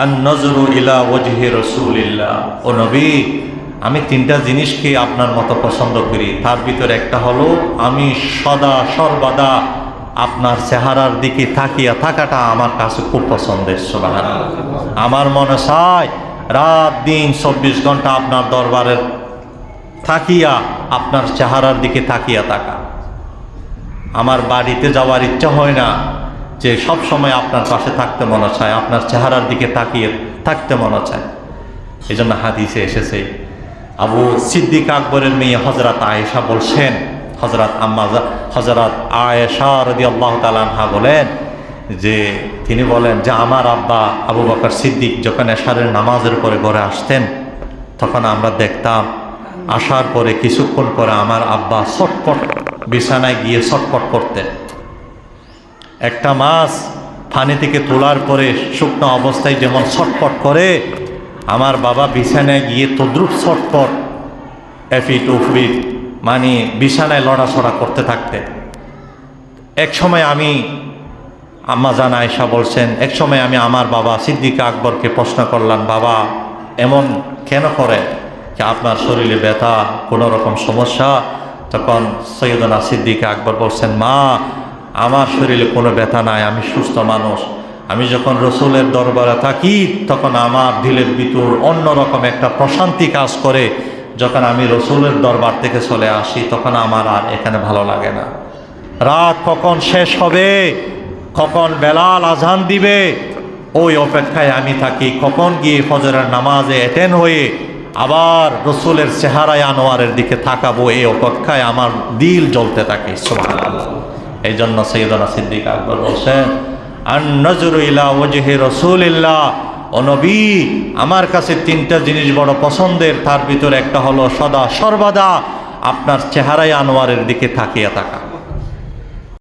আন নজরু ইলা ওয়াজহি রাসূলিল্লাহ। ও নবী, আমি তিনটা জিনিসকে আপনার মতো পছন্দ করি, তার ভিতরে একটা হলো আমি সদা সর্বদা আপনার চেহারার দিকে তাকিয়া থাকাটা আমার কাছে খুব পছন্দের। সুবহানাল্লাহ। আমার মনে চায় রাত দিন 24 ঘন্টা আপনার দরবারের থাকিয়া আপনার চেহারার দিকে তাকিয়া থাকা। আমার বাড়িতে যাওয়ার ইচ্ছা হয় না, যে সব সময় আপনার পাশে থাকতে মনে চায়, আপনার চেহারার দিকে তাকিয়ে থাকতে মনে চায়। এই জন্য হাদিসে এসেছে, আবু সিদ্দিক আকবরের মেয়ে হযরত আয়েশা বলছেন, হযরত আয়েশা রাদিয়াল্লাহু তাআলা আনহা বলেন যে তিনি বলেন যে আমার আব্বা আবু বকর সিদ্দিক যখন এশারের নামাজের পরে ঘরে আসতেন, তখন আমরা দেখতাম আসার পরে কিছুক্ষণ পরে আমার আব্বা ছটপট বিছানায় গিয়ে ছটপট করতেন। একটা মাছ পানি থেকে তোলার পরে শুকনো অবস্থায় যেমন ছটপট করে, আমার বাবা বিছানায় গিয়ে তদ্রুপ ছটপট এফিট উফিট মানে বিছানায় লড়াছড়া করতে থাকতেন। এক সময় আমি, আম্মা জান আয়েশা বলছেন, এক সময় আমি আমার বাবা সিদ্দিক আকবরকে প্রশ্ন করলাম, বাবা এমন কেন করে, যে আপনার শরীরে ব্যথা, কোনো রকম সমস্যা? তখন সৈয়দনা সিদ্দিক আকবর বলছেন, মা আমার শরীরে কোনো ব্যথা নাই, আমি সুস্থ মানুষ। আমি যখন রসুলের দরবারে থাকি তখন আমার দিলের ভিতর অন্যরকম একটা প্রশান্তি কাজ করে। যখন আমি রসুলের দরবার থেকে চলে আসি তখন আমার আর এখানে ভালো লাগে না। রাত কখন শেষ হবে, কখন বেলাল আজান দিবে, ওই অপেক্ষায় আমি থাকি। কখন গিয়ে ফজরের নামাজে অ্যাটেন্ড হয়ে আবার রসুলের চেহারায় আনোয়ারের দিকে তাকাবো, এই অপেক্ষায় আমার দিল জ্বলতে থাকে। সুবহানাল্লাহ। এই জন্য সৈয়দনা সিদ্দিক আকবর বলছেন, আন নজরু ইলা ওয়াজহি রাসূলিল্লাহ। ও নবী, আমার কাছে তিনটা জিনিস বড় পছন্দের, তার ভিতরে একটা হলো সদা সর্বদা আপনার চেহারায় আনোয়ারের দিকে তাকিয়ে থাকা।